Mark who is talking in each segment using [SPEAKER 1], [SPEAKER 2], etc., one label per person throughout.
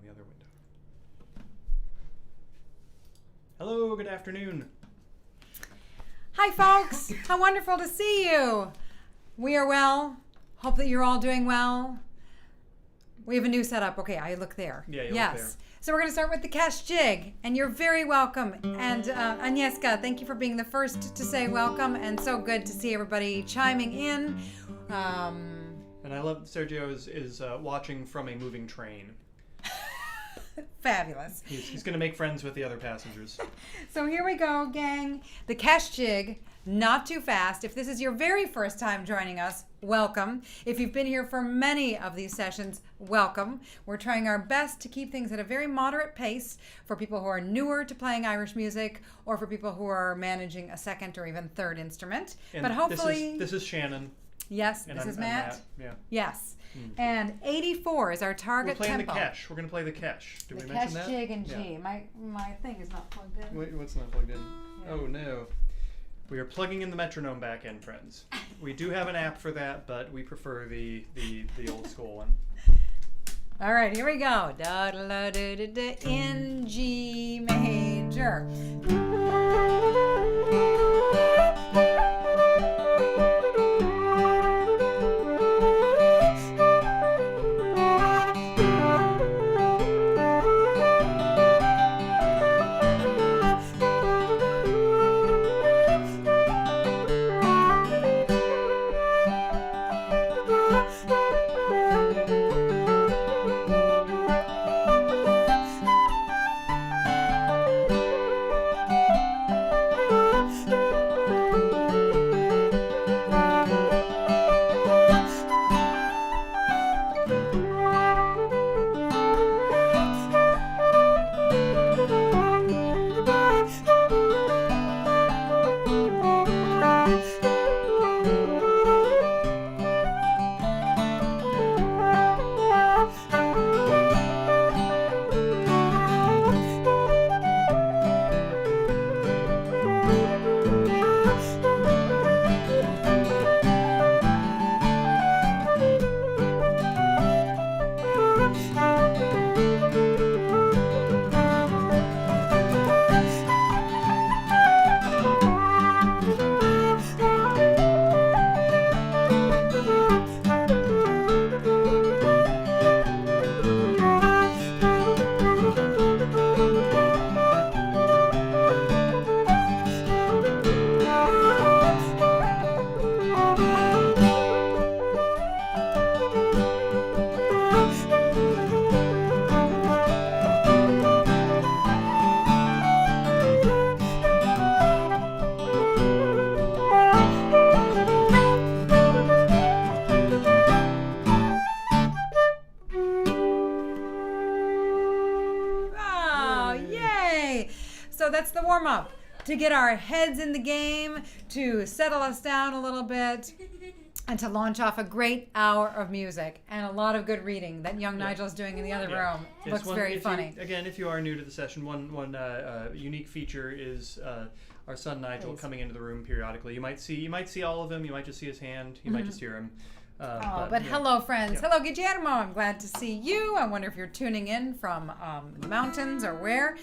[SPEAKER 1] the other window. Hello, good afternoon.
[SPEAKER 2] Hi, folks. How wonderful to see you. We are well. Hope that you're all doing well. We have a new setup. Okay, I look there.
[SPEAKER 1] Yeah, you
[SPEAKER 2] yes.
[SPEAKER 1] look there.
[SPEAKER 2] So we're going to start with the Kesh jig, and you're very welcome. And Agnieszka, thank you for being the first to say welcome, and so good to see everybody chiming in.
[SPEAKER 1] And I love Sergio is watching from a moving train.
[SPEAKER 2] Fabulous.
[SPEAKER 1] He's going to make friends with the other passengers.
[SPEAKER 2] So here we go, gang. The Kesh jig, not too fast. If this is your very first time joining us, welcome. If you've been here for many of these sessions, welcome. We're trying our best to keep things at a very moderate pace for people who are newer to playing Irish music or for people who are managing a second or even third instrument.
[SPEAKER 1] And
[SPEAKER 2] but hopefully...
[SPEAKER 1] This is Shannon.
[SPEAKER 2] Yes,
[SPEAKER 1] and
[SPEAKER 2] this
[SPEAKER 1] I'm
[SPEAKER 2] is Matt.
[SPEAKER 1] Yeah.
[SPEAKER 2] Yes. And 84 is our target
[SPEAKER 1] tempo. We're playing
[SPEAKER 2] tempo.
[SPEAKER 1] the Kesh. We're going to play the Kesh. Did we
[SPEAKER 2] The
[SPEAKER 1] mention
[SPEAKER 2] Kesh
[SPEAKER 1] that?
[SPEAKER 2] jig and G.
[SPEAKER 1] Yeah.
[SPEAKER 2] My thing is not plugged in.
[SPEAKER 1] Wait, what's not plugged in?
[SPEAKER 2] Yeah.
[SPEAKER 1] Oh, no. We are plugging in the metronome back in, friends. We do have an app for that, but we prefer the old school one.
[SPEAKER 2] All right, here we go. Da, da, da, da, da, da, in G major. That's the warm-up to get our heads in the game, to settle us down a little bit, and to launch off a great hour of music and a lot of good reading that young Nigel's doing in the other room. Looks very funny.
[SPEAKER 1] If you are new to the session, one unique feature is our son Nigel coming into the room periodically. You might see all of him. You might just see his hand. You might just hear him.
[SPEAKER 2] But hello, friends. Hello, Guillermo. I'm glad to see you. I wonder if you're tuning in from the mountains or where.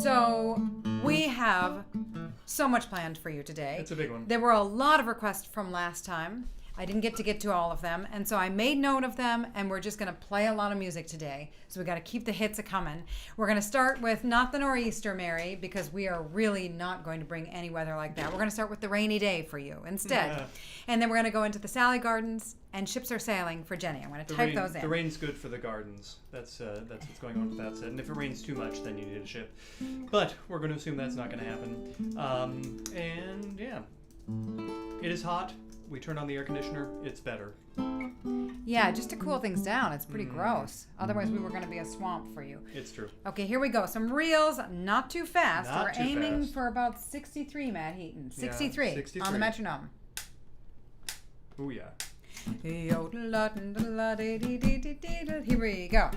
[SPEAKER 2] So we have so much planned for you today.
[SPEAKER 1] It's a big one.
[SPEAKER 2] There were a lot of requests from last time. I didn't get to all of them, and so I made note of them, and we're just going to play a lot of music today. So we got to keep the hits a-coming. We're going to start with not the Nor'easter, Mary, because we are really not going to bring any weather like that. We're going to start with the rainy day for you instead. Yeah. And then we're going to go into the Sally Gardens and Ships Are Sailing for Jenny. I'm going to type those in.
[SPEAKER 1] The rain's good for the gardens. That's what's going on with that set. And if it rains too much, then you need a ship. But we're going to assume that's not going to happen. And yeah, it is hot. We turn on the air conditioner, it's better.
[SPEAKER 2] Yeah, just to cool things down. It's pretty gross. Otherwise, we were going to be a swamp for you.
[SPEAKER 1] It's true.
[SPEAKER 2] Okay, here we go. Some reels, not too fast.
[SPEAKER 1] We're
[SPEAKER 2] aiming for about 63, Matt Heaton. 63,
[SPEAKER 1] yeah, 63
[SPEAKER 2] on the metronome.
[SPEAKER 1] Oh, yeah.
[SPEAKER 2] Here we go.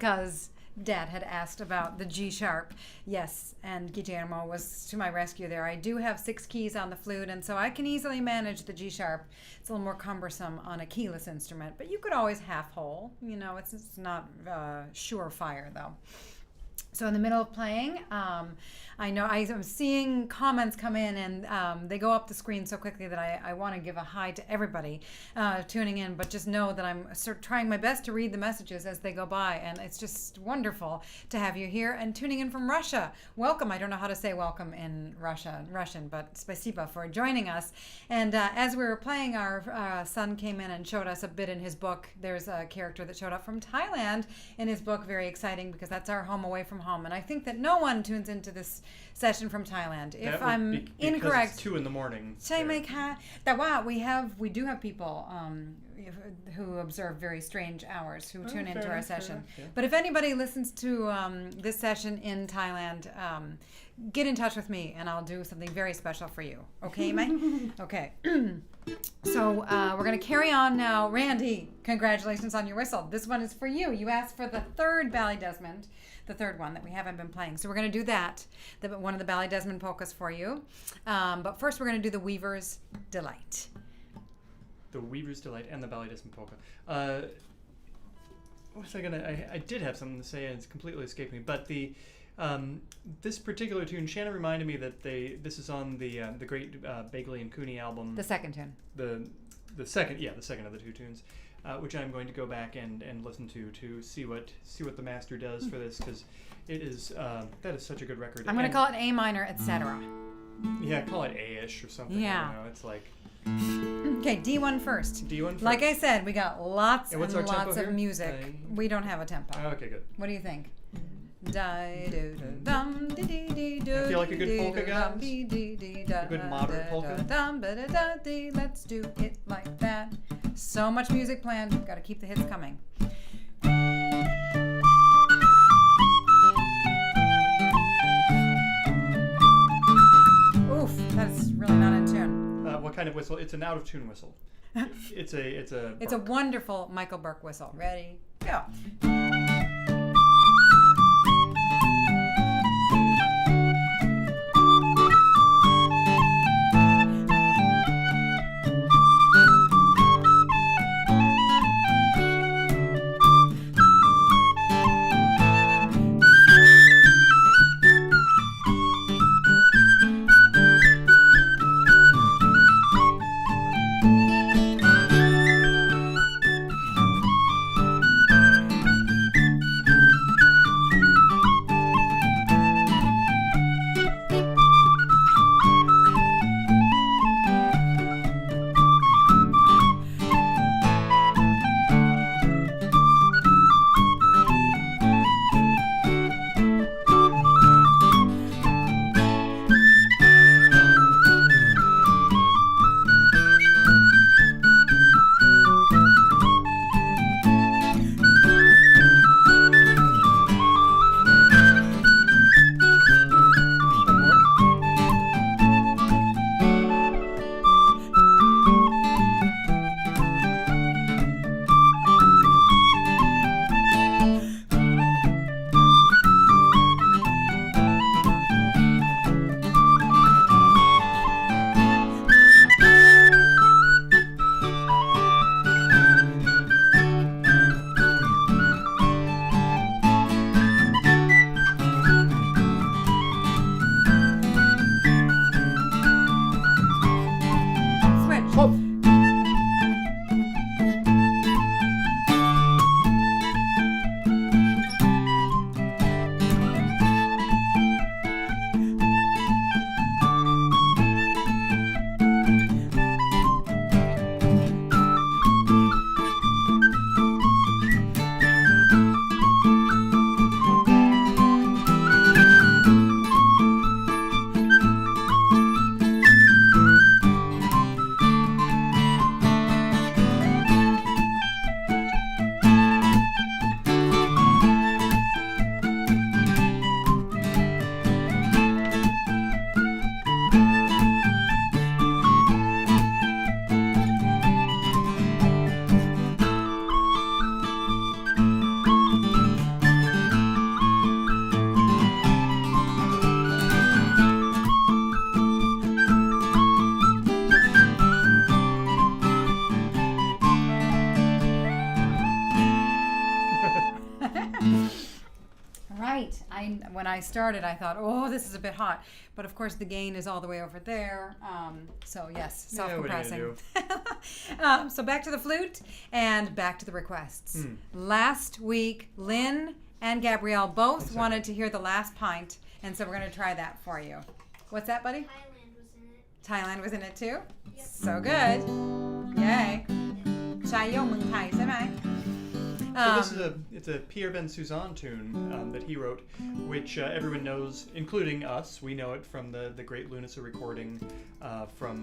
[SPEAKER 2] because Dad had asked about the G sharp. Yes, and Guillermo was to my rescue there. I do have 6 keys on the flute, and so I can easily manage the G sharp. It's a little more cumbersome on a keyless instrument, but you could always half hole. You know, it's not surefire though. So in the middle of playing, I know I'm seeing comments come in, and they go up the screen so quickly that I want to give a hi to everybody tuning in, but just know that I'm sort of trying my best to read the messages as they go by, and it's just wonderful to have you here and tuning in from Russia. Welcome. I don't know how to say welcome in Russian, but spasiba for joining us. And as we were playing, our son came in and showed us a bit in his book. There's a character that showed up from Thailand in his book. Very exciting, because that's our home away from home, and I think that no one tunes into this session from Thailand. If I'm incorrect,
[SPEAKER 1] it's 2 a.m.
[SPEAKER 2] we do have people who observe very strange hours who tune into our session.
[SPEAKER 1] Yeah.
[SPEAKER 2] But if anybody listens to this session in Thailand, get in touch with me and I'll do something very special for you. Okay, May? Okay. So we're going to carry on now. Randy, congratulations on your whistle. This one is for you. You asked for the third Ballydesmond, the third one that we haven't been playing. So we're going to do that, one of the Ballydesmond polkas for you. But first we're going to do the Weaver's Delight.
[SPEAKER 1] The Weaver's Delight and the Ballydesmond polka. What was I gonna? I did have something to say and it's completely escaped me. But the this particular tune, Shannon reminded me that this is on the great Bagley and Cooney album.
[SPEAKER 2] The second tune.
[SPEAKER 1] The second of the 2 tunes, which I'm going to go back and listen to see what the master does for this, because it is that is such a good record.
[SPEAKER 2] I'm going to call it A minor, etc.
[SPEAKER 1] Yeah, call it A-ish or something.
[SPEAKER 2] Yeah.
[SPEAKER 1] You know, it's like.
[SPEAKER 2] Okay, D1 first.
[SPEAKER 1] D1 first.
[SPEAKER 2] Like I said, we got lots and lots of
[SPEAKER 1] here?
[SPEAKER 2] music. We don't have a tempo.
[SPEAKER 1] Okay, good.
[SPEAKER 2] What do you think? I
[SPEAKER 1] feel like a good polka, guys. A good modern polka.
[SPEAKER 2] Let's do it like that. So much music planned. Got to keep the hits coming. Oof, that's really not in tune.
[SPEAKER 1] What kind of whistle? It's an out of tune whistle. It's a
[SPEAKER 2] wonderful Michael Burke whistle. Ready? Go. right. When I started, I thought, oh, this is a bit hot. But of course, the gain is all the way over there. So yes, self-compressing. So back to the flute and back to the requests. Last week, Lynn and Gabrielle both wanted to hear the Last Pint, and so we're going to try that for you. What's that, buddy?
[SPEAKER 3] Thailand was in it.
[SPEAKER 2] Thailand was in it too?
[SPEAKER 3] Yep.
[SPEAKER 2] So good. Yay. ใช้โยกเมืองไทยใช่ไหม?
[SPEAKER 1] So it's a Pierre Bensusan tune that he wrote, which everyone knows, including us. We know it from the great Lúnasa recording from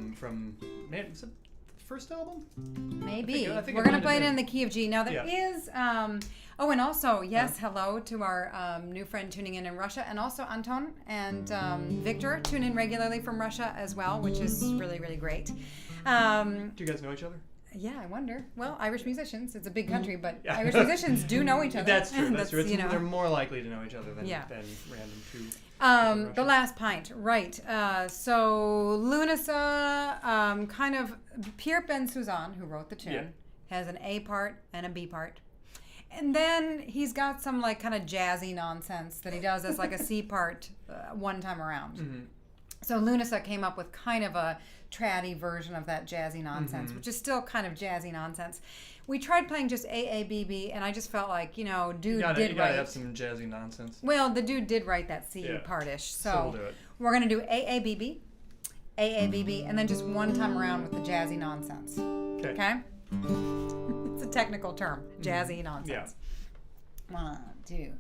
[SPEAKER 1] man, is it the first album?
[SPEAKER 2] Maybe.
[SPEAKER 1] I think
[SPEAKER 2] We're
[SPEAKER 1] it
[SPEAKER 2] going
[SPEAKER 1] might
[SPEAKER 2] to play
[SPEAKER 1] have
[SPEAKER 2] it in
[SPEAKER 1] been.
[SPEAKER 2] the key of G. Now there is, oh, and also, yes, hello to our new friend tuning in Russia, and also Anton and Victor tune in regularly from Russia as well, which is really, really great.
[SPEAKER 1] Do you guys know each other?
[SPEAKER 2] Yeah, I wonder. Well, Irish musicians, it's a big country, but Irish musicians do know each other.
[SPEAKER 1] That's true. That's true.
[SPEAKER 2] You know.
[SPEAKER 1] They're more likely to know each other than random two.
[SPEAKER 2] The Last Pint, right. So Lúnasa, kind of, Pierre Bensusan, who wrote the tune, has an A part and a B part. And then he's got some like kind of jazzy nonsense that he does as like a C part one time around.
[SPEAKER 1] Mm-hmm.
[SPEAKER 2] So Lúnasa came up with kind of a traddy version of that jazzy nonsense, which is still kind of jazzy nonsense. We tried playing just AABB, and I just felt like, you know,
[SPEAKER 1] You gotta have some jazzy nonsense.
[SPEAKER 2] Well, the dude did write that C partish, so
[SPEAKER 1] we'll do it.
[SPEAKER 2] we're gonna do AABB, AABB, and then just one time around with the jazzy nonsense. Okay? It's a technical term, jazzy nonsense. Yeah. 1, 2.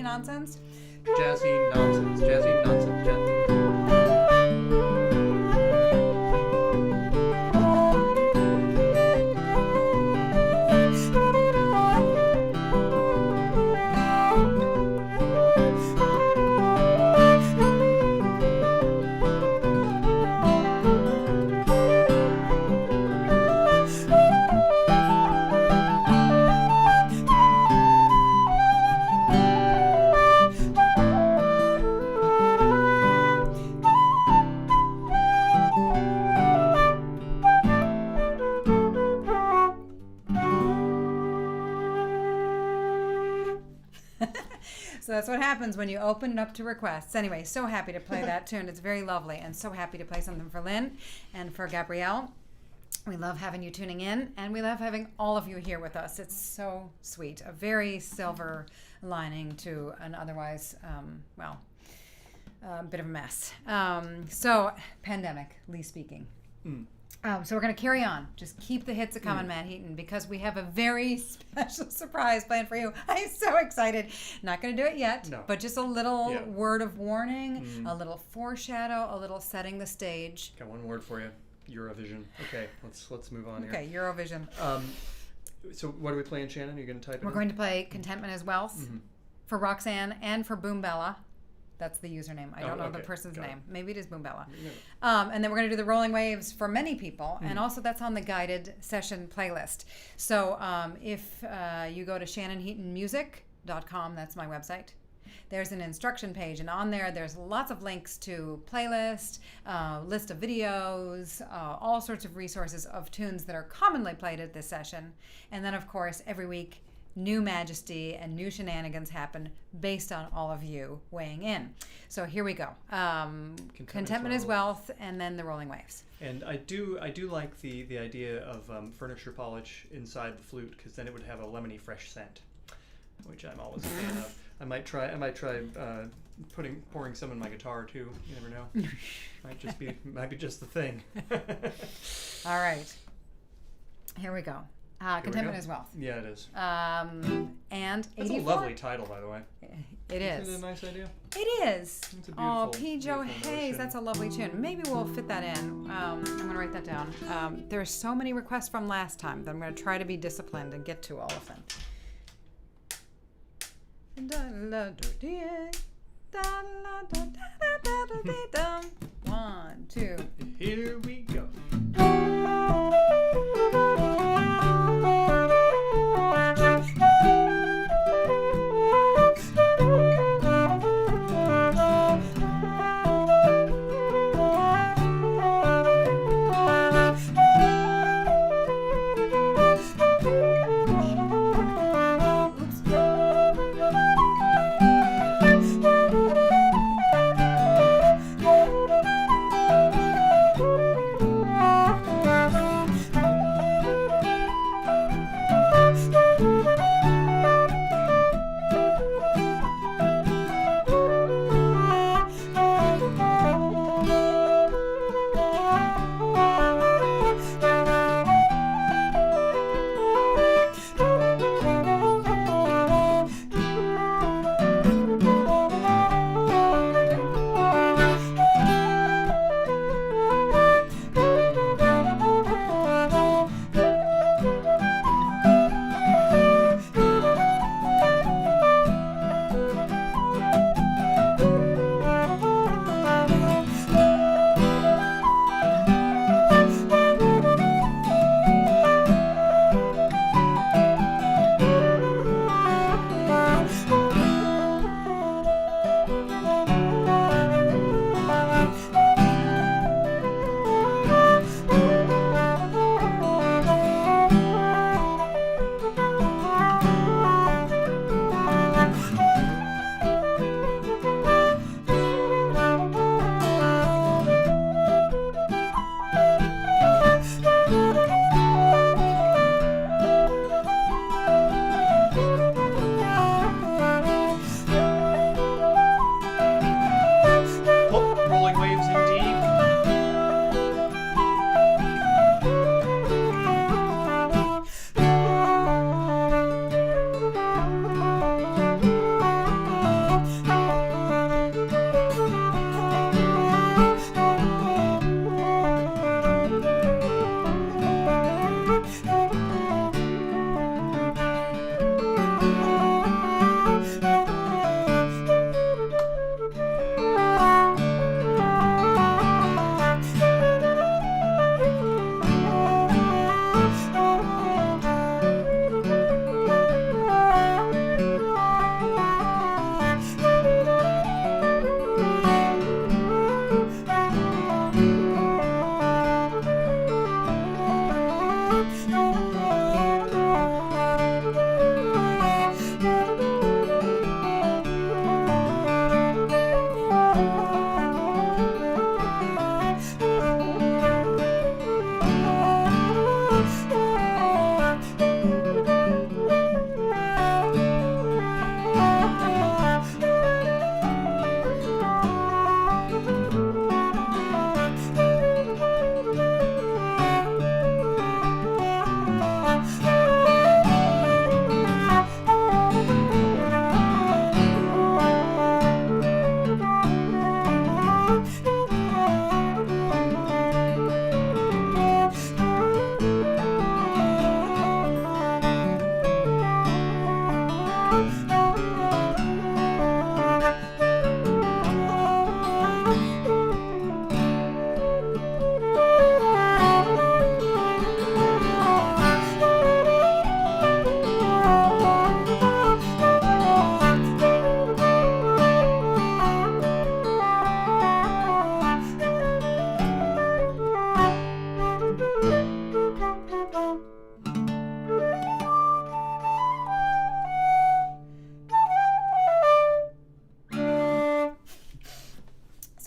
[SPEAKER 2] Nonsense?
[SPEAKER 1] Jazzy nonsense. Jazzy nonsense.
[SPEAKER 2] So that's what happens when you open it up to requests. Anyway, so happy to play that tune. It's very lovely, and so happy to play something for Lynn and for Gabrielle. We love having you tuning in, and we love having all of you here with us. It's so sweet. A very silver lining to an otherwise, a bit of a mess. So, pandemically speaking. So we're going to carry on. Just keep the hits a-coming, Matt Heaton, because we have a very special surprise planned for you. I'm so excited. Not going to do it yet, but just a little word of warning, a little foreshadow, a little setting the stage.
[SPEAKER 1] Got one word for you. Eurovision. Okay, let's move on here.
[SPEAKER 2] Okay, Eurovision.
[SPEAKER 1] So what are we playing, Shannon? Are you going to type it
[SPEAKER 2] We're
[SPEAKER 1] in?
[SPEAKER 2] going to play Contentment is Wealth
[SPEAKER 1] Mhm.
[SPEAKER 2] for Roxanne and for Boom Bella. That's the username. I don't know the
[SPEAKER 1] okay.
[SPEAKER 2] person's
[SPEAKER 1] Got it.
[SPEAKER 2] name. Maybe it is Boom Bella.
[SPEAKER 1] Yeah.
[SPEAKER 2] And then we're going to do the Rolling Waves for many people, and also that's on the guided session playlist. So if you go to shannonheatonmusic.com, that's my website, there's an instruction page, and on there's lots of links to playlist, list of videos, all sorts of resources of tunes that are commonly played at this session. And then, of course, every week, new majesty and new shenanigans happen based on all of you weighing in. So here we go. Contentment is Wealth, and then the Rolling Waves.
[SPEAKER 1] And I do like the idea of furniture polish inside the flute, because then it would have a lemony fresh scent, which I'm always a fan of. I might try pouring some in my guitar too. You never know. might be just the thing.
[SPEAKER 2] All right. Here we go. Contentment is Wealth.
[SPEAKER 1] Yeah, it is.
[SPEAKER 2] And
[SPEAKER 1] That's
[SPEAKER 2] 84.
[SPEAKER 1] a lovely title, by the way.
[SPEAKER 2] It is.
[SPEAKER 1] Isn't it a nice idea?
[SPEAKER 2] It is.
[SPEAKER 1] It's a
[SPEAKER 2] Oh,
[SPEAKER 1] beautiful,
[SPEAKER 2] P. Joe
[SPEAKER 1] beautiful
[SPEAKER 2] Hayes,
[SPEAKER 1] notion.
[SPEAKER 2] that's a lovely tune. Maybe we'll fit that in. I'm going to write that down. There are so many requests from last time that I'm going to try to be disciplined and get to all of them. 1, 2.
[SPEAKER 1] Here we go.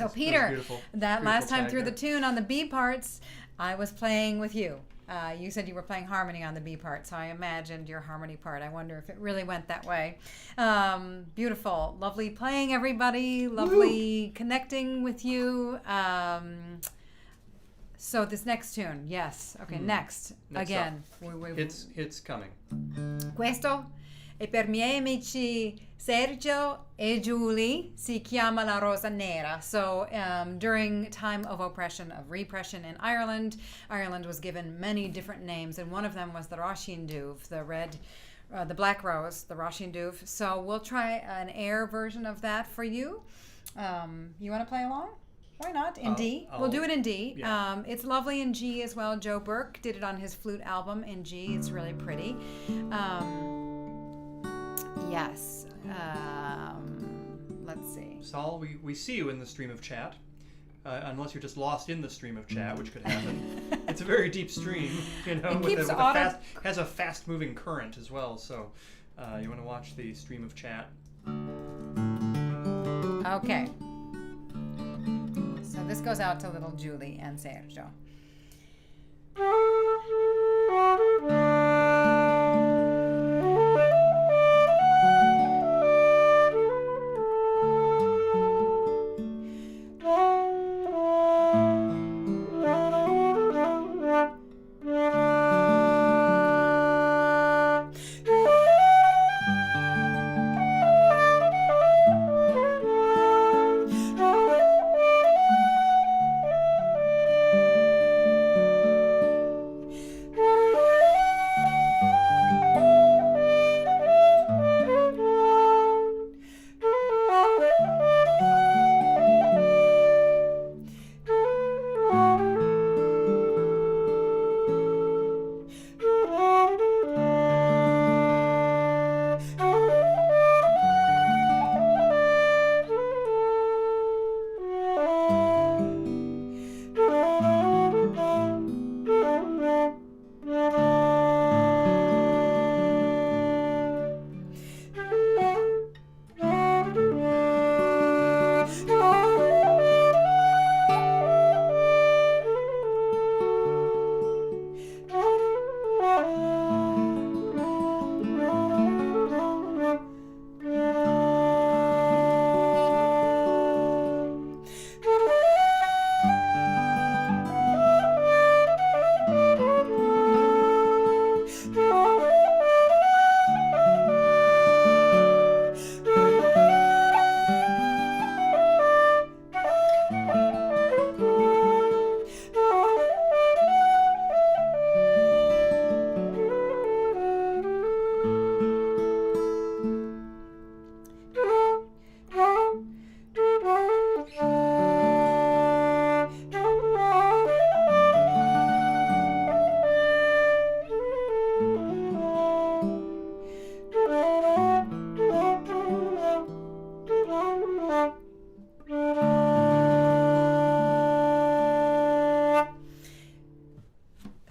[SPEAKER 2] So
[SPEAKER 1] That's
[SPEAKER 2] Peter,
[SPEAKER 1] beautiful.
[SPEAKER 2] that
[SPEAKER 1] Beautiful
[SPEAKER 2] last time
[SPEAKER 1] tag
[SPEAKER 2] through the
[SPEAKER 1] there.
[SPEAKER 2] tune on the B parts, I was playing with you. You said you were playing harmony on the B part, so I imagined your harmony part. I wonder if it really went that way. Beautiful. Lovely playing, everybody. Lovely connecting with you. So this next tune, yes. Okay, next. Again.
[SPEAKER 1] It's coming.
[SPEAKER 2] Questo è per miei amici Sergio e Julie, si chiama La Rosa Nera. So during time of oppression, of repression in Ireland, Ireland was given many different names, and one of them was the Roisin Dubh, the black rose, the Roisin Dubh. So we'll try an air version of that for you. You want to play along? Why not? In D. We'll do it in D.
[SPEAKER 1] Yeah.
[SPEAKER 2] It's lovely in G as well. Joe Burke did it on his flute album in G. It's really pretty. Yes. Let's see.
[SPEAKER 1] Saul, we see you in the stream of chat. Unless you're just lost in the stream of chat, which could happen. It's a very deep stream, has a fast-moving current as well. So you want to watch the stream of chat.
[SPEAKER 2] Okay. So this goes out to little Julie and Sergio.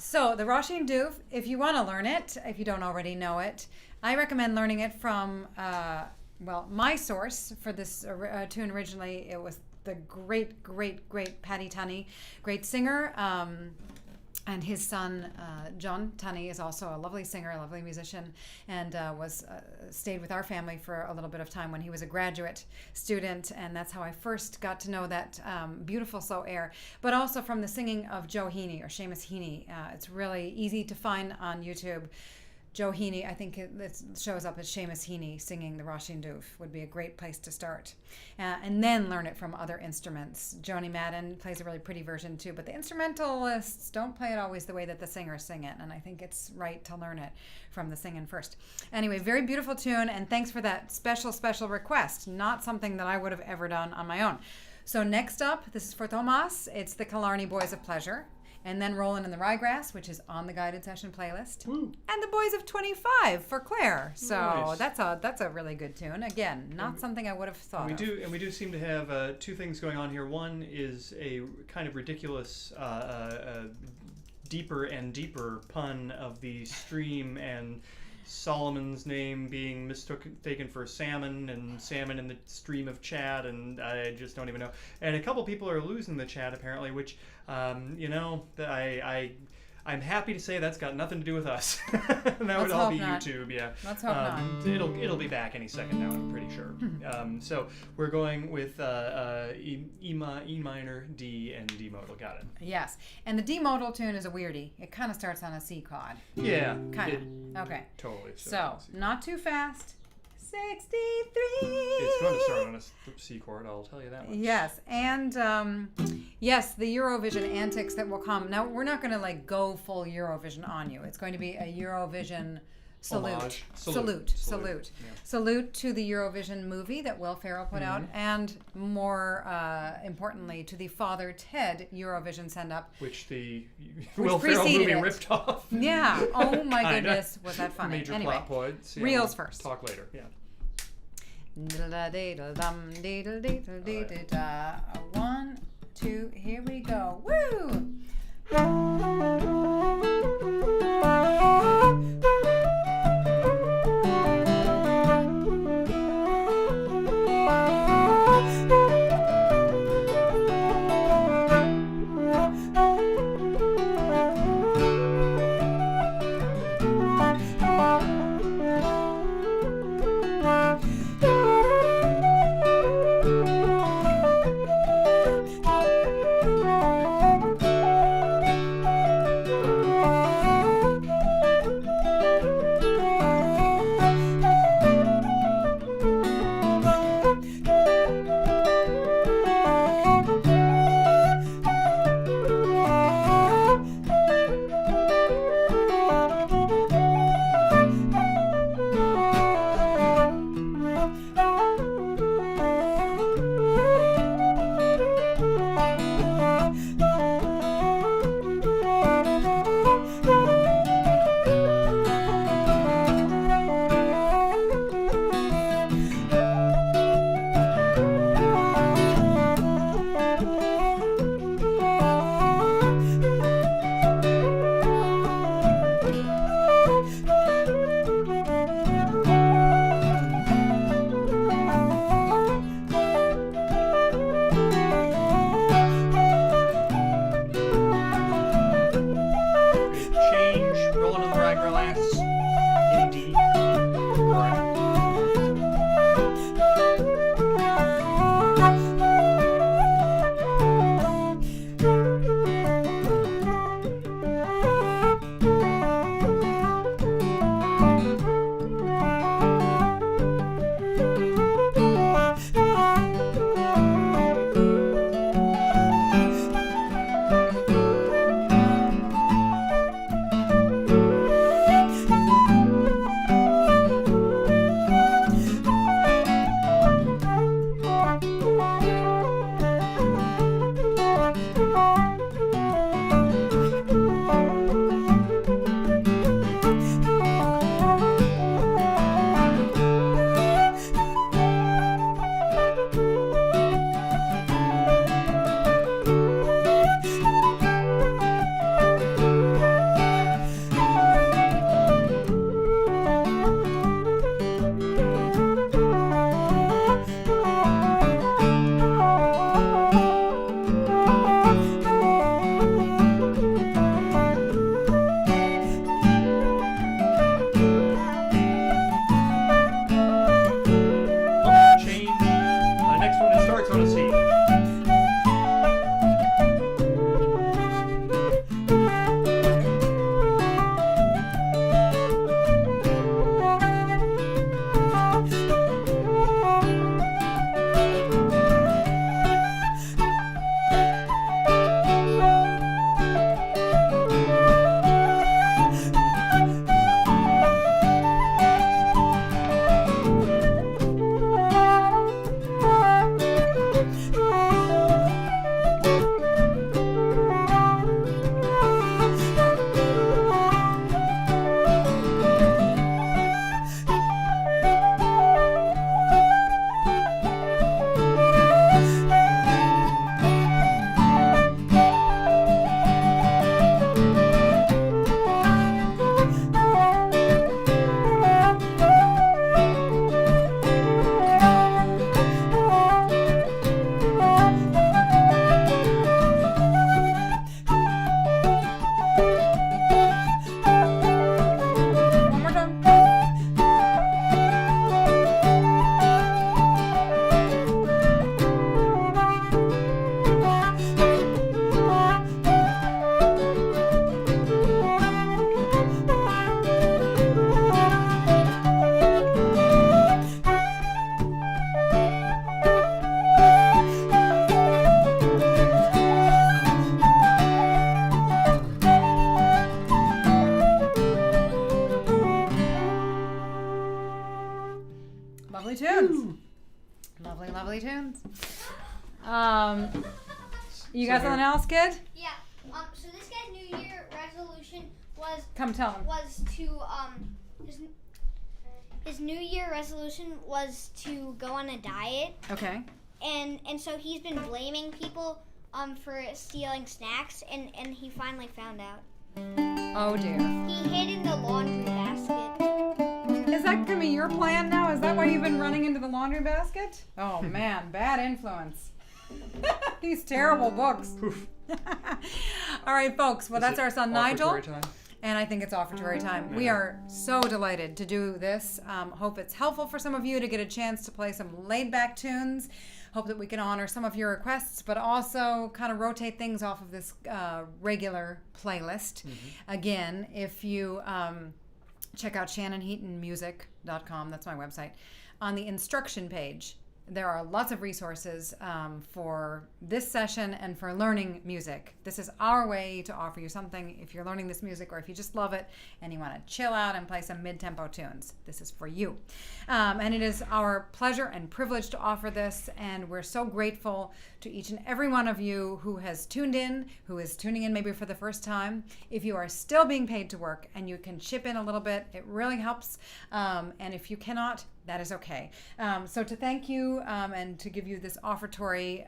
[SPEAKER 2] So the Roisin Dubh, if you want to learn it, if you don't already know it, I recommend learning it from, my source for this tune originally. It was the great Paddy Tunney, great singer. And his son, John Tunney, is also a lovely singer, a lovely musician, and stayed with our family for a little bit of time when he was a graduate student, and that's how I first got to know that beautiful slow air. But also from the singing of Joe Heaney, or Seamus Heaney. It's really easy to find on YouTube. Joe Heaney, I think it shows up as Seamus Heaney singing the Roisin Dubh would be a great place to start. And then learn it from other instruments. Joni Madden plays a really pretty version too, but the instrumentalists don't play it always the way that the singers sing it, and I think it's right to learn it from the singing first. Anyway, very beautiful tune, and thanks for that special request. Not something that I would have ever done on my own. So next up, this is for Tomas. It's the Killarney Boys of Pleasure. And then Rollin' in the Ryegrass, which is on the guided session playlist.
[SPEAKER 1] Woo.
[SPEAKER 2] And the Boys of 25 for Claire. So
[SPEAKER 1] Nice.
[SPEAKER 2] that's a really good tune. Again, not something I would have thought of.
[SPEAKER 1] We do seem to have two things going on here. One is a kind of ridiculous deeper and deeper pun of the stream and Solomon's name being mistaken for salmon, and salmon in the stream of chat, and I just don't even know. And a couple people are losing the chat apparently, which I'm happy to say that's got nothing to do with us. That would all be not. YouTube, yeah.
[SPEAKER 2] Let's hope not.
[SPEAKER 1] It'll be back any second now, I'm pretty sure. So we're going with E minor, D, and D modal. Got it.
[SPEAKER 2] Yes, and the D modal tune is a weirdie. It kind of starts on a C chord.
[SPEAKER 1] Yeah.
[SPEAKER 2] Kind of. Okay.
[SPEAKER 1] Totally.
[SPEAKER 2] So not too fast. 63.
[SPEAKER 1] It's going to start on a C chord, I'll tell you that much.
[SPEAKER 2] Yes, and yes, the Eurovision antics that will come. Now, we're not going to like go full Eurovision on you. It's going to be a Eurovision salute. Salute.
[SPEAKER 1] Yeah.
[SPEAKER 2] Salute to the Eurovision movie that Will Ferrell put out, and more importantly, to the Father Ted Eurovision send-up.
[SPEAKER 1] Which Will Ferrell movie
[SPEAKER 2] it.
[SPEAKER 1] ripped off.
[SPEAKER 2] Yeah. Oh my goodness, was that funny.
[SPEAKER 1] Major
[SPEAKER 2] anyway,
[SPEAKER 1] plot points. Yeah,
[SPEAKER 2] reels first.
[SPEAKER 1] Talk later, yeah.
[SPEAKER 2] 1, 2, here we go. Woo! Lovely, lovely tunes. You got
[SPEAKER 1] So
[SPEAKER 2] something else, kid?
[SPEAKER 3] Yeah. So this guy's New Year resolution was
[SPEAKER 2] Come tell him.
[SPEAKER 3] to his New Year resolution was to go on a diet,
[SPEAKER 2] Okay.
[SPEAKER 3] and so he's been blaming people for stealing snacks, and he finally found out.
[SPEAKER 2] Oh dear.
[SPEAKER 3] He hid in the laundry basket.
[SPEAKER 2] Is that gonna be your plan now? Is that why you've been running into the laundry basket? Oh man, bad influence. These terrible books. All right, folks. Well,
[SPEAKER 1] Is
[SPEAKER 2] that's
[SPEAKER 1] it
[SPEAKER 2] our son Nigel.
[SPEAKER 1] offertory time?
[SPEAKER 2] And I think it's offertory time. We are so delighted to do this. Hope it's helpful for some of you to get a chance to play some laid-back tunes. Hope that we can honor some of your requests, but also kind of rotate things off of this regular playlist. Again, if you check out shannonheatonmusic.com, that's my website, on the instruction page, there are lots of resources for this session and for learning music. This is our way to offer you something if you're learning this music or if you just love it and you want to chill out and play some mid-tempo tunes. This is for you. And it is our pleasure and privilege to offer this, and we're so grateful to each and every one of you who has tuned in, who is tuning in maybe for the first time. If you are still being paid to work and you can chip in a little bit, it really helps. And if you cannot, that is okay. So to thank you and to give you this offertory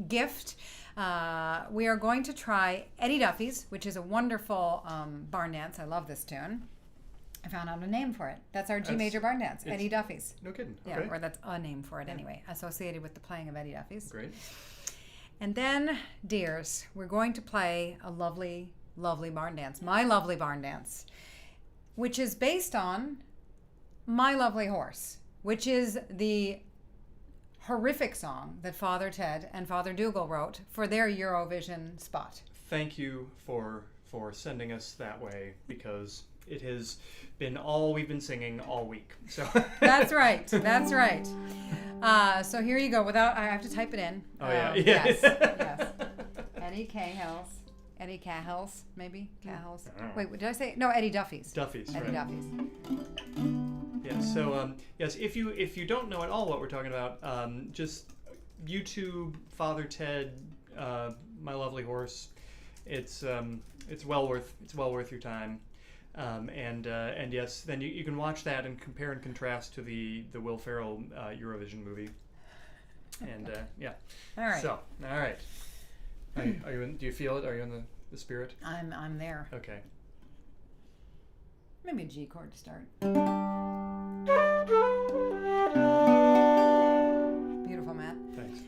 [SPEAKER 2] gift, we are going to try Eddie Duffy's, which is a wonderful barn dance. I love this tune. I found out a name for it. That's our G major barn dance, Eddie Duffy's.
[SPEAKER 1] No kidding.
[SPEAKER 2] Yeah,
[SPEAKER 1] Okay.
[SPEAKER 2] or that's a name for it anyway, associated with the playing of Eddie Duffy's.
[SPEAKER 1] Great.
[SPEAKER 2] And then, dears, we're going to play a lovely, lovely barn dance, My Lovely Barn Dance, which is based on My Lovely Horse, which is the horrific song that Father Ted and Father Dougal wrote for their Eurovision spot.
[SPEAKER 1] Thank you for sending us that way, because it has been all we've been singing all week. So
[SPEAKER 2] That's right. That's right. So here you go. I have to type it in.
[SPEAKER 1] Oh, yeah.
[SPEAKER 2] Yes. Yes. Eddie Cahill's, maybe? Cahill's. Wait, did I say? No, Eddie Duffy's.
[SPEAKER 1] Duffy's,
[SPEAKER 2] Eddie
[SPEAKER 1] right.
[SPEAKER 2] Duffy's.
[SPEAKER 1] Yes. So yes, if you don't know at all what we're talking about, just YouTube Father Ted, My Lovely Horse. It's well worth your time. And yes, then you can watch that and compare and contrast to the Will Ferrell Eurovision movie. And yeah.
[SPEAKER 2] All right.
[SPEAKER 1] So all right. Are you in, do you feel it? Are you in the spirit?
[SPEAKER 2] I'm there.
[SPEAKER 1] Okay.
[SPEAKER 2] Maybe a G chord to start. Beautiful, Matt.
[SPEAKER 1] Thanks.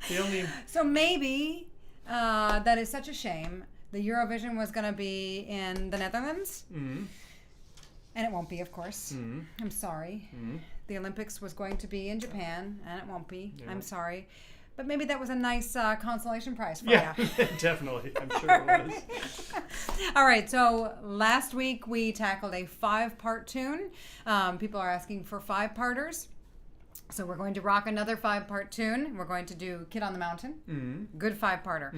[SPEAKER 1] The only
[SPEAKER 2] So maybe that is such a shame. The Eurovision was going to be in the Netherlands, and it won't be, of course. I'm sorry. The Olympics was going to be in Japan, and it won't be.
[SPEAKER 1] Yeah.
[SPEAKER 2] I'm sorry. But maybe that was a nice consolation prize for
[SPEAKER 1] yeah,
[SPEAKER 2] you.
[SPEAKER 1] definitely. I'm sure it was.
[SPEAKER 2] All right, so last week we tackled a 5-part tune. People are asking for 5-parters. So we're going to rock another 5-part tune. We're going to do Kid on the Mountain. Good 5-parter.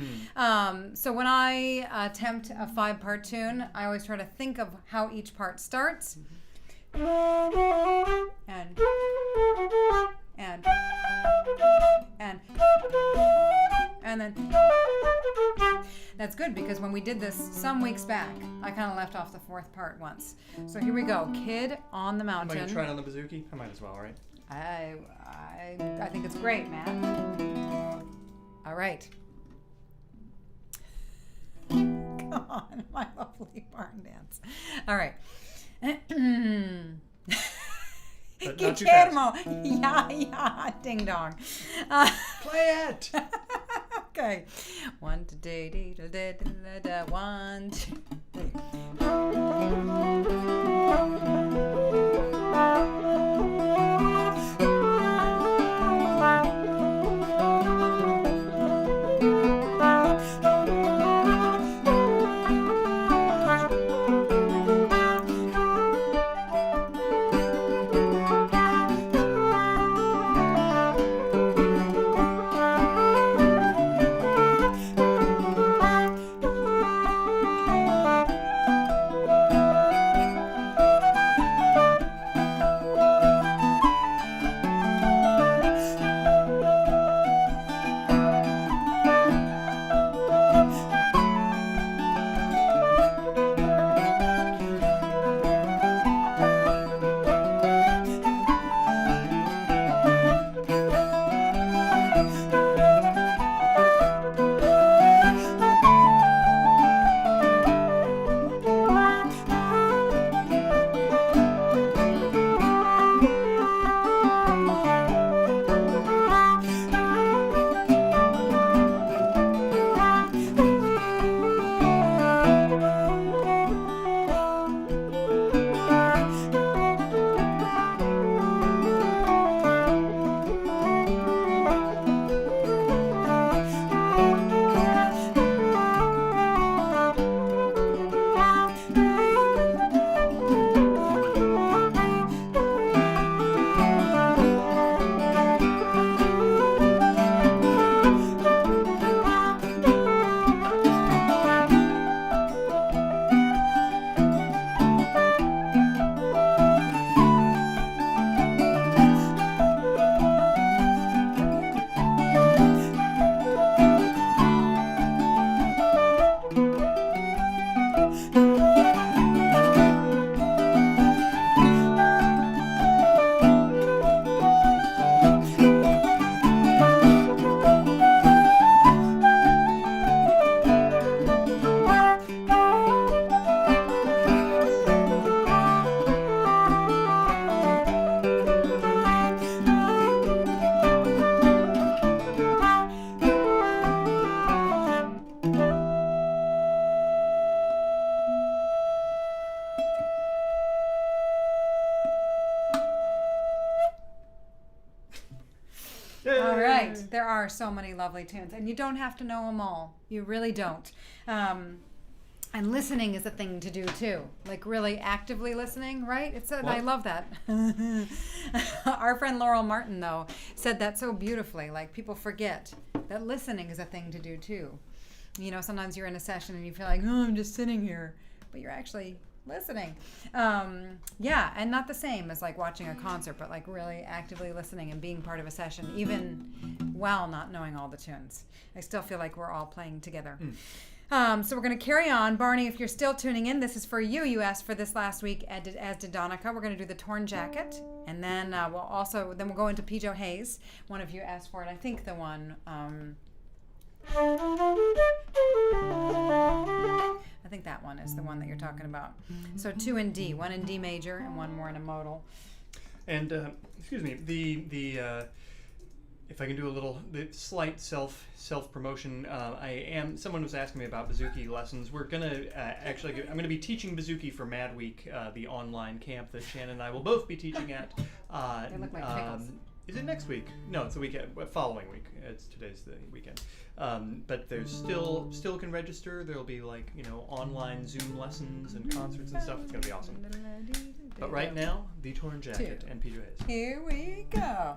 [SPEAKER 2] So when I attempt a 5-part tune, I always try to think of how each part starts. And then that's good because when we did this some weeks back, I kind of left off the 4th part once. So here we go. Kid on the
[SPEAKER 1] Am I
[SPEAKER 2] Mountain.
[SPEAKER 1] going to try it on the bouzouki? I might as well, right?
[SPEAKER 2] I think it's great, Matt. All right. Come on, my lovely Barndance. All right.
[SPEAKER 1] But not too fast.
[SPEAKER 2] Guillermo. Yeah, ding dong.
[SPEAKER 1] Play it!
[SPEAKER 2] Okay. 1, 2, 3, 1, 2, 3. All right. There are so many lovely tunes, and you don't have to know them all. You really don't. And listening is a thing to do too, like really actively listening, right? I love that. Our friend Laurel Martin, though, said that so beautifully. Like, people forget that listening is a thing to do too. You know, sometimes you're in a session and you feel like, oh, I'm just sitting here, but you're actually listening. Yeah, and not the same as like watching a concert, but like really actively listening and being part of a session, even while not knowing all the tunes. I still feel like we're all playing together. So we're going to carry on. Barney, if you're still tuning in, this is for you. You asked for this last week, as did Donica. We're going to do the Torn Jacket, and then we'll go into P. Joe Hayes. One of you asked for it. I think the one. I think that one is the one that you're talking about. So 2 in D, 1 in D major, and 1 more in a modal.
[SPEAKER 1] And excuse me, the if I can do the slight self promotion, someone was asking me about bouzouki lessons. We're gonna I'm gonna be teaching bouzouki for Mad Week, the online camp that Shannon and I will both be teaching at.
[SPEAKER 2] They look like pickles.
[SPEAKER 1] Is it next week? No, it's the weekend. Following week. Today's the weekend. But there's still can register. There'll be online Zoom lessons and concerts and stuff. It's gonna be awesome. But right now, the Torn Jacket and PJs.
[SPEAKER 2] Here we go.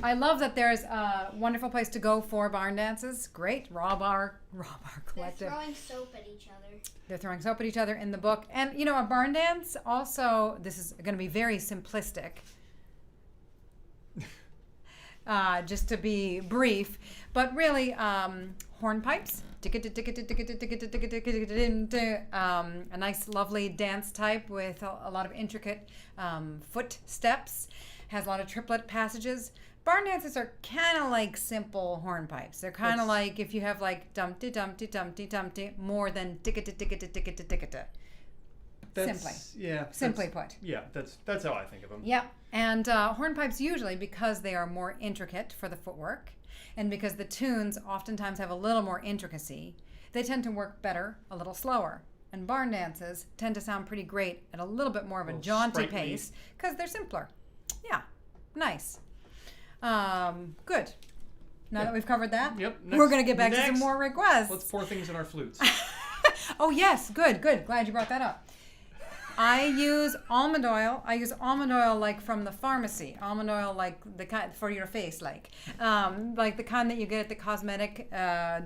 [SPEAKER 2] I love that there's a wonderful place to go for barn dances. Great. Raw Bar Collective.
[SPEAKER 3] They're throwing soap at each other.
[SPEAKER 2] They're throwing soap at each other in the book. And, you know, a barn dance also, this is going to be very simplistic. Just to be brief. But really, hornpipes. A nice, lovely dance type with a lot of intricate footsteps. Has a lot of triplet passages. Barn dances are kind of like simple hornpipes. They're kind of like if you have like dumpty dumpty dumpty dumpty more than ticketa ticketa ticketa ticketa. Simply.
[SPEAKER 1] Yeah.
[SPEAKER 2] Simply put.
[SPEAKER 1] Yeah, that's how I think of them.
[SPEAKER 2] Yep. And hornpipes usually, because they are more intricate for the footwork, and because the tunes oftentimes have a little more intricacy, they tend to work better a little slower. And barn dances tend to sound pretty great at a little bit more of a jaunty pace because they're simpler. Yeah. Nice. Good. Now that we've covered that?
[SPEAKER 1] Yep.
[SPEAKER 2] We're going to get back to some more requests.
[SPEAKER 1] Let's pour things in our flutes.
[SPEAKER 2] Oh, yes. Good. Glad you brought that up. I use almond oil. I use almond oil like from the pharmacy. Almond oil like the kind for your face, like the kind that you get at the cosmetic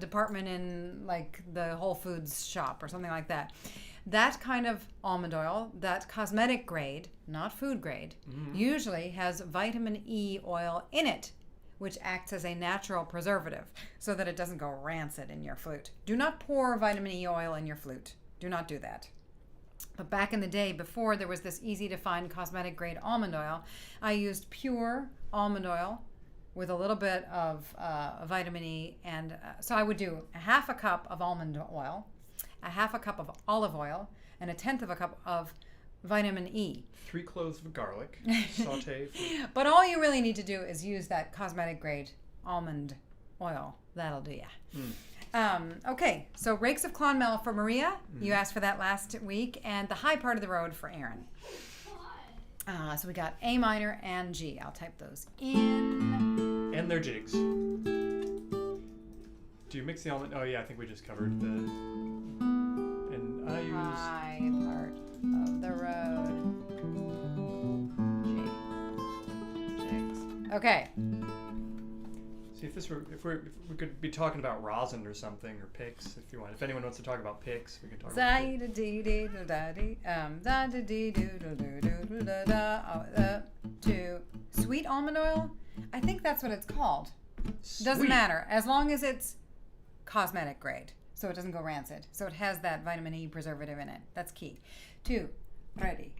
[SPEAKER 2] department in like the Whole Foods shop or something like that. That kind of almond oil, that cosmetic grade, not food grade, usually has vitamin E oil in it, which acts as a natural preservative so that it doesn't go rancid in your flute. Do not pour vitamin E oil in your flute. Do not do that. But back in the day, before there was this easy to find cosmetic grade almond oil, I used pure almond oil with a little bit of vitamin E. And so I would do a half a cup of almond oil, a half a cup of olive oil, and a tenth of a cup of vitamin E.
[SPEAKER 1] 3 cloves of garlic, saute.
[SPEAKER 2] But all you really need to do is use that cosmetic grade almond oil. That'll do ya. Okay, so Rakes of Clonmel for Maria. You asked for that last week. And the high part of the road for Aaron. So we got A minor and G. I'll type those in.
[SPEAKER 1] And their jigs. Do you mix the almond? Oh yeah, I think we just covered the... And I use...
[SPEAKER 2] High part of the road. G. Jigs. Okay.
[SPEAKER 1] See, if we could be talking about rosin or something, or picks, if you want. If anyone wants to talk about picks, we can talk about picks.
[SPEAKER 2] Sweet almond oil? I think that's what it's called.
[SPEAKER 1] Sweet.
[SPEAKER 2] Doesn't matter, as long as it's cosmetic grade, so it doesn't go rancid. So it has that vitamin E preservative in it. That's key. 2, ready.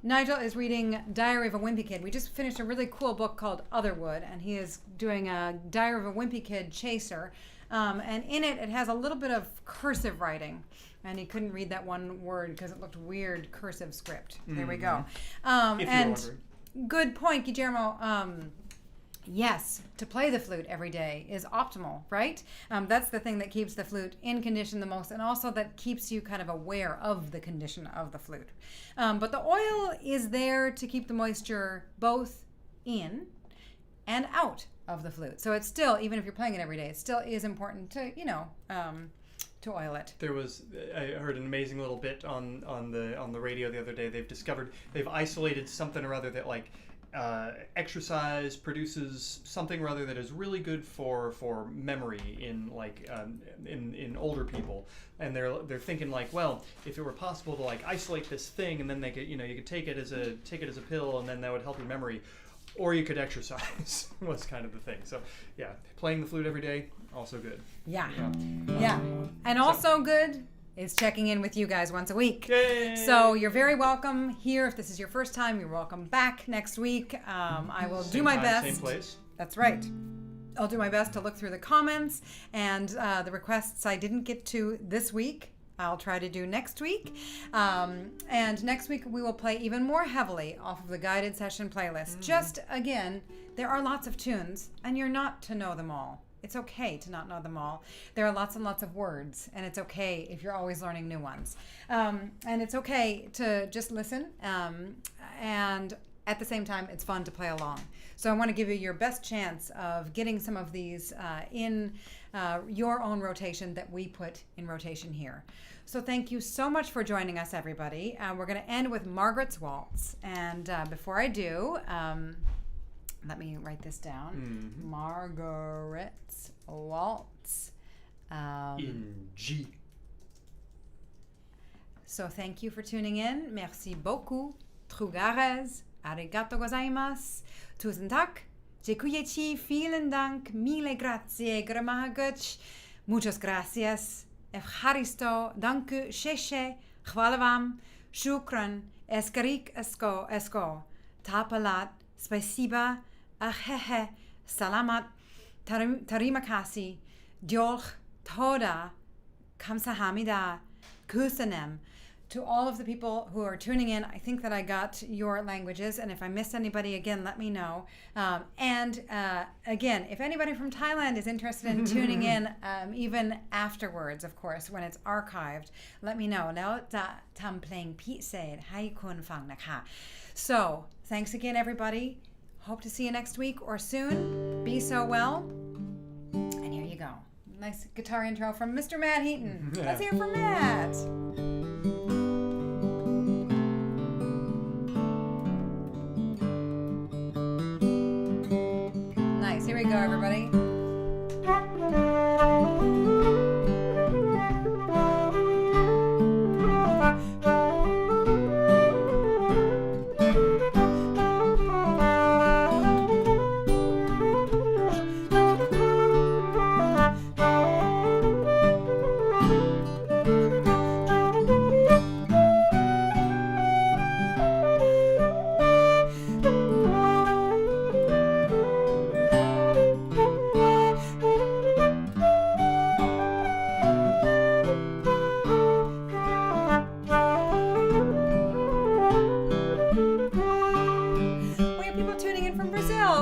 [SPEAKER 2] Nigel is reading Diary of a Wimpy Kid. We just finished a really cool book called Otherwood, and he is doing a Diary of a Wimpy Kid chaser. And in it, it has a little bit of cursive writing. And he couldn't read that one word because it looked weird cursive script. There we go.
[SPEAKER 1] If you're
[SPEAKER 2] And
[SPEAKER 1] wondering.
[SPEAKER 2] good point, Guillermo. Yes, to play the flute every day is optimal, right? That's the thing that keeps the flute in condition the most, and also that keeps you kind of aware of the condition of the flute. But the oil is there to keep the moisture both in and out of the flute. So it's still, even if you're playing it every day, it still is important to, to oil it.
[SPEAKER 1] I heard an amazing little bit on the radio the other day. They've isolated something or other that exercise produces something or other that is really good for memory in older people, and they're thinking well, if it were possible to isolate this thing and then they could you could take it as a pill and then that would help your memory, or you could exercise was kind of the thing. So yeah, playing the flute every day also good.
[SPEAKER 2] Yeah. And also good is checking in with you guys once a week.
[SPEAKER 1] Yay!
[SPEAKER 2] So you're very welcome here. If this is your first time, you're welcome back next week. I will do my best.
[SPEAKER 1] Same place.
[SPEAKER 2] That's right. I'll do my best to look through the comments and the requests I didn't get to this week. I'll try to do next week. And next week we will play even more heavily off of the guided session playlist. Just, again, there are lots of tunes, and you're not to know them all. It's okay to not know them all. There are lots and lots of words, and it's okay if you're always learning new ones. And it's okay to just listen, and at the same time, it's fun to play along. So I want to give you your best chance of getting some of these in your own rotation that we put in rotation here. So thank you so much for joining us, everybody. We're going to end with Margaret's Waltz. And before I do, let me write this down. Margaret's Waltz.
[SPEAKER 1] In G.
[SPEAKER 2] So thank you for tuning in. Merci beaucoup. Trugares. Arigato gozaimasu. Tusen tak. Dziękuję, vielen Dank. Mille grazie. Gramaguch. Muchas gracias. Evharisto. Danku. Sheshe. Hvala vam. Shukran. Eskarik esko. Tapalat. Spasiba. Ahehe. Salamat. Terima kasih. Diolch. Toda. Kamsahamnida. Kusanem. To all of the people who are tuning in, I think that I got your languages, and if I missed anybody, again, let me know. And again, if anybody from Thailand is interested in tuning in, even afterwards, of course, when it's archived, let me know. Now, tam playing Pete hai kun fang naka. So, thanks again, everybody. Hope to see you next week or soon. Be so well. And here you go. Nice guitar intro from Mr. Matt Heaton.
[SPEAKER 1] Yeah.
[SPEAKER 2] Let's hear from Matt. Nice. Here we go, everybody.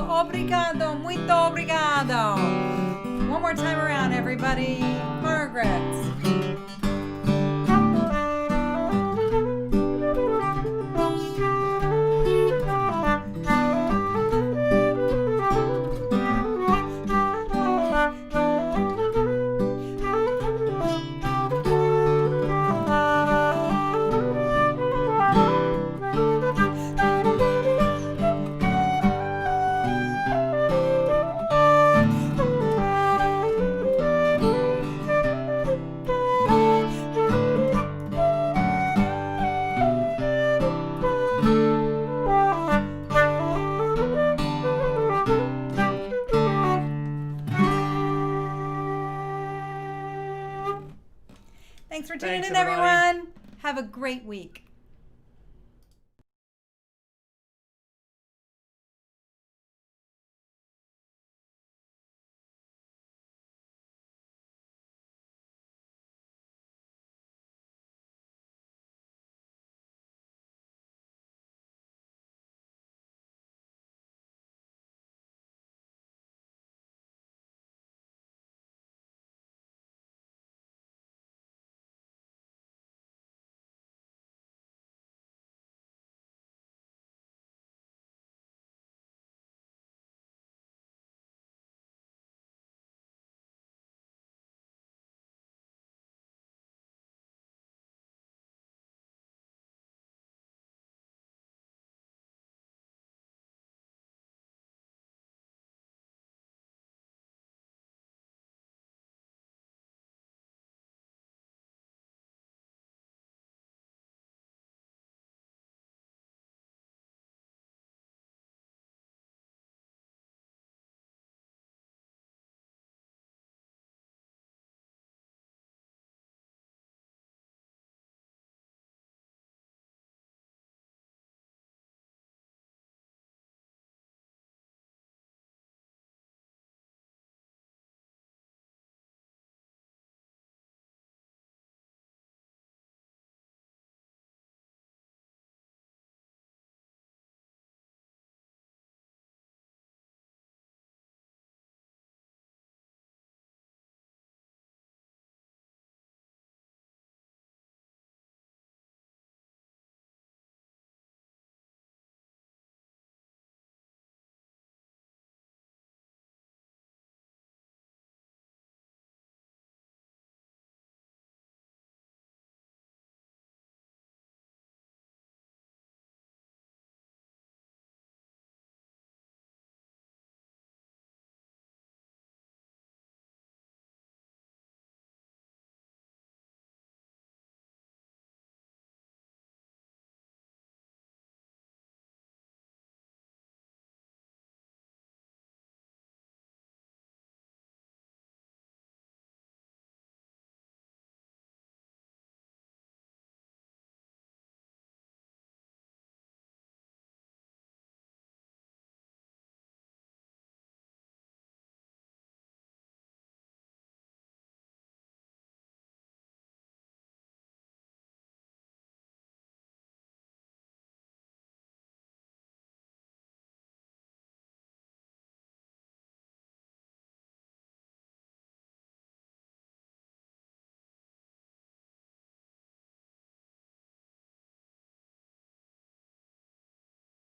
[SPEAKER 2] Obrigado, muito obrigado. One more time around, everybody. Margaret. Thanks for tuning in, everyone. Have a great week.